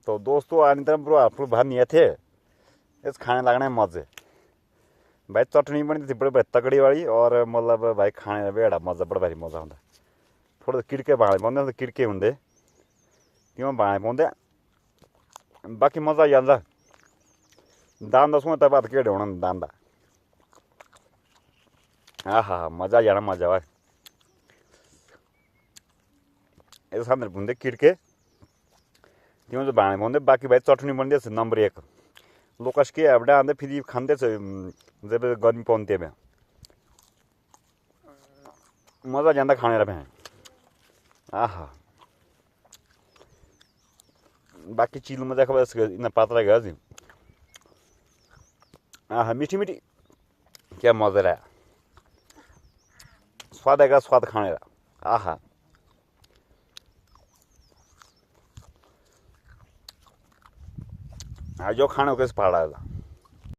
तो दोस्तों आज तरह ब्रो आप बाहर नहीं थे इस खाने लगना है मजे भाई चटनी बनी थी बड़ी तगड़ी वाली और मतलब भाई खाने का बेड़ा मजा बड़ा भारी मजा आता थोड़े किड़के बाने पाते किड़के होंगे क्यों बाने पाते बाकी मजा आई जाता दान दसो तब बात केड़े होना दान का हाँ हाँ मजा आ जाना मजा भाई इस सामने होंगे किड़के त्यों जो बाने पाते बाकी भाई चटनी बनती नंबर 1 लोग के एवडे आते फिर खाते जब गर्मी पौनते में मजा जाता खाने में आहा बाकी चीज में देखा इतना पातला गया जी आहा मीठी मीठी क्या मजा रहा स्वाद है स्वाद खाने का आहा जो खाने को कैसे पहाड़ा था